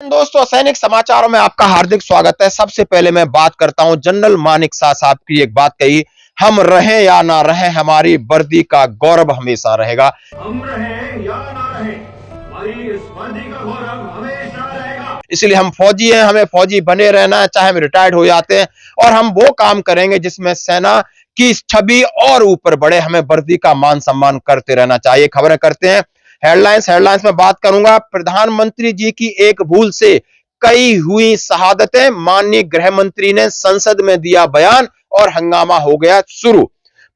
दोस्तों, सैनिक समाचारों में आपका हार्दिक स्वागत है। सबसे पहले मैं बात करता हूं जनरल मानेकशॉ साहब की। एक बात कही, हम रहें या ना रहें, हमारी वर्दी का गौरव हमेशा रहेगा। हम रहें या ना रहें, हमारी इस वर्दी का गौरव हमेशा रहेगा। इसलिए हम फौजी हैं, हमें फौजी बने रहना है, चाहे हम रिटायर्ड हो जाते हैं, और हम वो काम करेंगे जिसमें सेना की छवि और ऊपर बढ़े। हमें वर्दी का मान सम्मान करते रहना चाहिए। खबरें करते हैं हेडलाइंस में बात करूंगा। प्रधानमंत्री जी की एक भूल से कई हुई शहादतें, माननीय गृह मंत्री ने संसद में दिया बयान और हंगामा हो गया शुरू।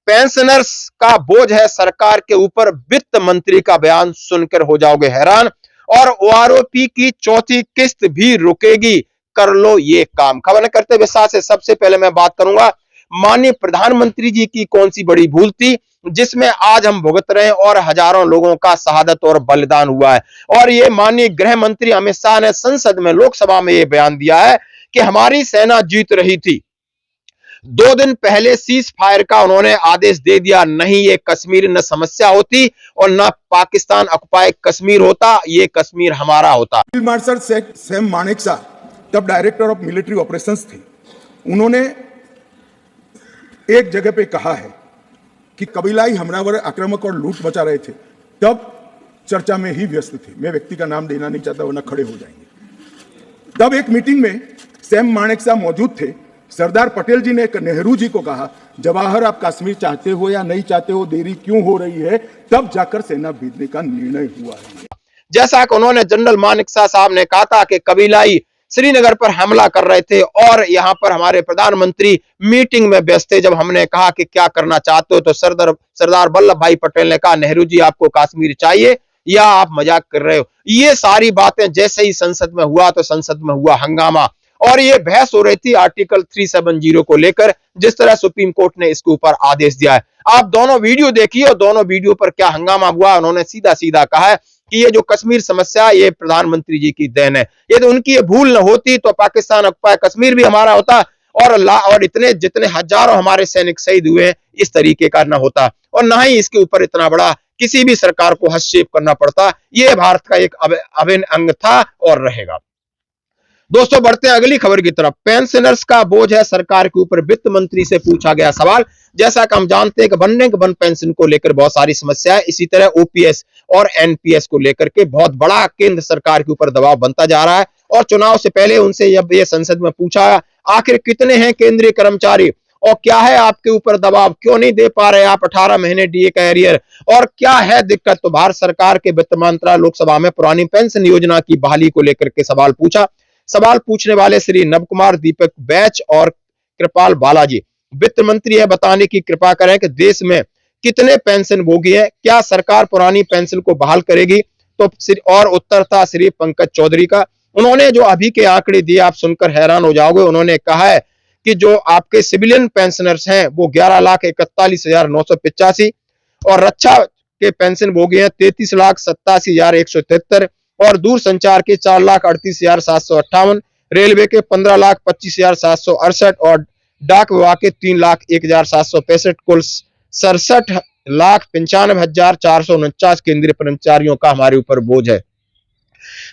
पेंशनर्स का बोझ है सरकार के ऊपर, वित्त मंत्री का बयान सुनकर हो जाओगे हैरान। और ओआरओपी की चौथी किस्त भी रुकेगी, कर लो ये काम। खबर करते विस्तार से। सबसे पहले मैं बात करूंगा माननीय प्रधानमंत्री जी की कौन सी बड़ी भूल थी जिसमें आज हम भुगत रहे हैं और हजारों लोगों का शहादत और बलिदान हुआ है। और ये माननीय गृह मंत्री अमित शाह ने संसद में, लोकसभा में ये बयान दिया है कि हमारी सेना जीत रही थी। 2 दिन पहले सीज फायर का उन्होंने आदेश दे दिया। नहीं ये कश्मीर न समस्या होती और न पाकिस्तान ऑक्युपाई कश्मीर होता, ये कश्मीर हमारा होता। फील्ड मार्शल सैम मानेकशॉ तब डायरेक्टर ऑफ मिलिट्री ऑपरेशंस थे। उन्होंने एक जगह पे कहा है कि कबीलाई हमलावर आक्रामक और लूट मचा रहे थे, तब चर्चा में ही व्यस्त थे। मैं व्यक्ति का नाम देना नहीं चाहता वरना खड़े हो जाएंगे। तब एक मीटिंग में सैम मानेकशॉ मौजूद थे। सरदार पटेल जी ने नेहरू जी को कहा, जवाहर आप कश्मीर चाहते हो या नहीं चाहते हो, देरी क्यों हो रही है? तब जाकर सेना भेजने का निर्णय हुआ है। जैसा कि उन्होंने जनरल मानेकशॉ साहब ने कहा था कि कबीलाई श्रीनगर पर हमला कर रहे थे और यहां पर हमारे प्रधानमंत्री मीटिंग में व्यस्त थे। जब हमने कहा कि क्या करना चाहते हो तो सरदार वल्लभ भाई पटेल ने कहा, नेहरू जी आपको कश्मीर चाहिए या आप मजाक कर रहे हो? ये सारी बातें जैसे ही संसद में हुआ तो संसद में हुआ हंगामा और ये बहस हो रही थी आर्टिकल 370 को लेकर, जिस तरह सुप्रीम कोर्ट ने इसके ऊपर आदेश दिया है। आप दोनों वीडियो देखिए और दोनों वीडियो पर क्या हंगामा हुआ। उन्होंने सीधा सीधा कहा है कि ये जो कश्मीर समस्या, ये प्रधानमंत्री जी की देन है। ये तो उनकी ये भूल न होती तो पाकिस्तान ऑक्युपाई कश्मीर भी हमारा होता और इतने जितने हजारों हमारे सैनिक शहीद हुए हैं इस तरीके का न होता, और ना ही इसके ऊपर इतना बड़ा किसी भी सरकार को हस्तक्षेप करना पड़ता। ये भारत का एक अभिन्न अंग था और रहेगा। दोस्तों, बढ़ते हैं अगली खबर की तरफ। पेंशनर्स का बोझ है सरकार के ऊपर, वित्त मंत्री से पूछा गया सवाल। जैसा कि हम जानते हैं कि बनने के वन पेंशन को लेकर बहुत सारी समस्याएं, इसी तरह ओपीएस और एनपीएस को लेकर के बहुत बड़ा केंद्र सरकार के ऊपर दबाव बनता जा रहा है। और चुनाव से पहले उनसे जब ये संसद में पूछा आखिर कितने हैं केंद्रीय कर्मचारी और क्या है आपके ऊपर दबाव, क्यों नहीं दे पा रहे आप 18 महीने डीए का एरियर, और क्या है दिक्कत, तो भारत सरकार के वित्त मंत्रालय लोकसभा में पुरानी पेंशन योजना की बहाली को लेकर के सवाल पूछा। सवाल पूछने वाले श्री नव कुमार, दीपक बैच और कृपाल बालाजी वित्त मंत्री है, बताने की कृपा करें कि देश में कितने पेंशन भोगी हैं, क्या सरकार पुरानी पेंशन को बहाल करेगी? तो और उत्तर था श्री पंकज चौधरी का। उन्होंने जो अभी के आंकड़े दिए आप सुनकर हैरान हो जाओगे। उन्होंने कहा है कि जो आपके सिविलियन पेंशनर्स हैं वो 11,41,985 और रक्षा के पेंशन भोगी हैं 33,87,173 और दूरसंचार के 4,38,758, रेलवे के 15,25,768 और डाक विभाग के 3,01,765, कुल 67,95,449 केंद्रीय कर्मचारियों का हमारे ऊपर बोझ है।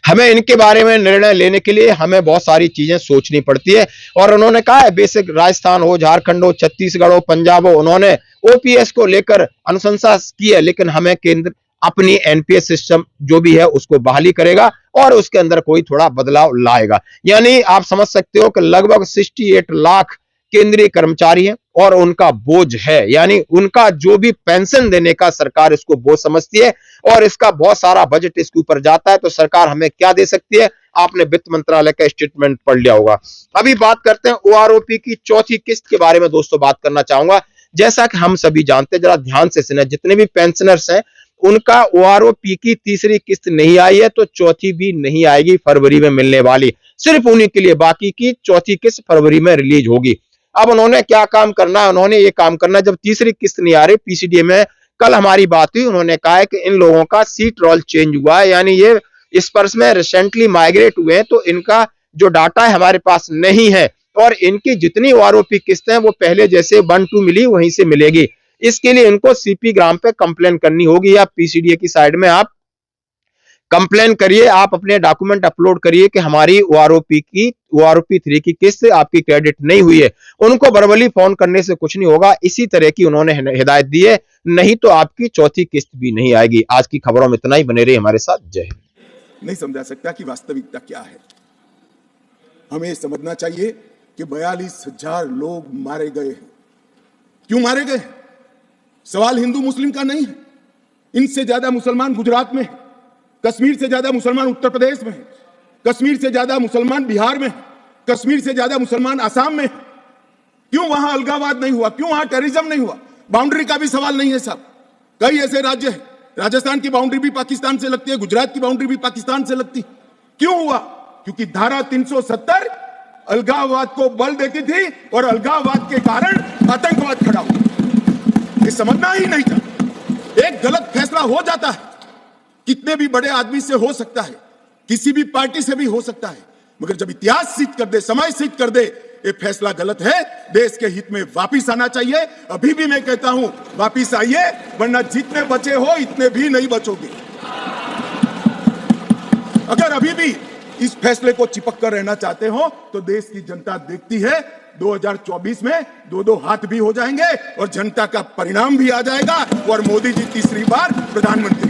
हमें इनके बारे में निर्णय लेने के लिए हमें बहुत सारी चीजें सोचनी पड़ती है। और उन्होंने कहा है बेसिक राजस्थान हो, झारखंड हो, छत्तीसगढ़ हो, पंजाब हो, उन्होंने ओपीएस को लेकर अनुशंसा की है, लेकिन हमें केंद्र अपनी एनपीएस सिस्टम जो भी है उसको बहाली करेगा और उसके अंदर कोई थोड़ा बदलाव लाएगा। यानी आप समझ सकते हो कि लगभग 68 लाख केंद्रीय कर्मचारी हैं और उनका बोझ है, यानी उनका जो भी पेंशन देने का सरकार इसको बोझ समझती है और इसका बहुत सारा बजट इसके ऊपर जाता है। तो सरकार हमें क्या दे सकती है? आपने वित्त मंत्रालय का स्टेटमेंट पढ़ लिया होगा। अभी बात करते हैं ओआरओपी की चौथी किस्त के बारे में। दोस्तों, बात करना चाहूंगा, जैसा कि हम सभी जानते हैं, जरा ध्यान से सुने, जितने भी पेंशनर्स हैं उनका ओआरओपी की तीसरी किस्त नहीं आई है तो चौथी भी नहीं आएगी, फरवरी में मिलने वाली सिर्फ उन्हीं के लिए। बाकी की चौथी किस्त फरवरी में रिलीज होगी। अब उन्होंने क्या काम करना है? उन्होंने ये काम करना है, जब तीसरी किस्त नहीं आ रही, पीसीडीए में कल हमारी बात हुई, उन्होंने कहा है कि इन लोगों का सीट रोल चेंज हुआ है, यानी ये इस पर्स में रिसेंटली माइग्रेट हुए हैं तो इनका जो डाटा है हमारे पास नहीं है और इनकी जितनी ओआरओपी किस्तें हैं वो पहले जैसे 1-2 मिली वहीं से मिलेगी। इसके लिए इनको सीपी ग्राम पे कंप्लेन करनी होगी या पीसीडीए की साइड में आप कंप्लेन करिए, आप अपने डॉक्यूमेंट अपलोड करिए कि हमारी OROP 3 की किस्त आपकी क्रेडिट नहीं हुई है। उनको वर्बली फोन करने से कुछ नहीं होगा, इसी तरह की उन्होंने हिदायत दी है, नहीं तो आपकी चौथी किस्त भी नहीं आएगी। आज की खबरों में इतना ही, बने रहिए हमारे साथ। जय हिंद। नहीं समझा सकता कि वास्तविकता क्या है। हमें समझना चाहिए कि 42,000 लोग मारे गए हैं। क्यों मारे गए? सवाल हिंदू मुस्लिम का नहीं है। इनसे ज्यादा मुसलमान गुजरात में है, कश्मीर से ज्यादा मुसलमान उत्तर प्रदेश में है, कश्मीर से ज्यादा मुसलमान बिहार में है, कश्मीर से ज्यादा मुसलमान आसाम में है। क्यों वहां अलगाववाद नहीं हुआ? क्यों वहां टेररिज्म नहीं हुआ? बाउंड्री का भी सवाल नहीं है साहब। कई ऐसे राज्य हैं, राजस्थान की बाउंड्री भी पाकिस्तान से लगती है, गुजरात की बाउंड्री भी पाकिस्तान से लगती। क्यों हुआ? क्योंकि धारा 370 अलगाववाद को बल देती थी और अलगाववाद के कारण आतंकवाद खड़ा हुआ। ये समझना ही नहीं था। एक गलत फैसला हो जाता है, कितने भी बड़े आदमी से हो सकता है, किसी भी पार्टी से भी हो सकता है, मगर जब इतिहास सिद्ध कर दे, समय सिद्ध कर दे ये फैसला गलत है, देश के हित में वापिस आना चाहिए। अभी भी मैं कहता हूं, वापिस आइए, वरना जितने बचे हो इतने भी नहीं बचोगे। अगर अभी भी इस फैसले को चिपक कर रहना चाहते हो तो देश की जनता देखती है, 2024 में 2-2 हाथ भी हो जाएंगे और जनता का परिणाम भी आ जाएगा और मोदी जी तीसरी बार प्रधानमंत्री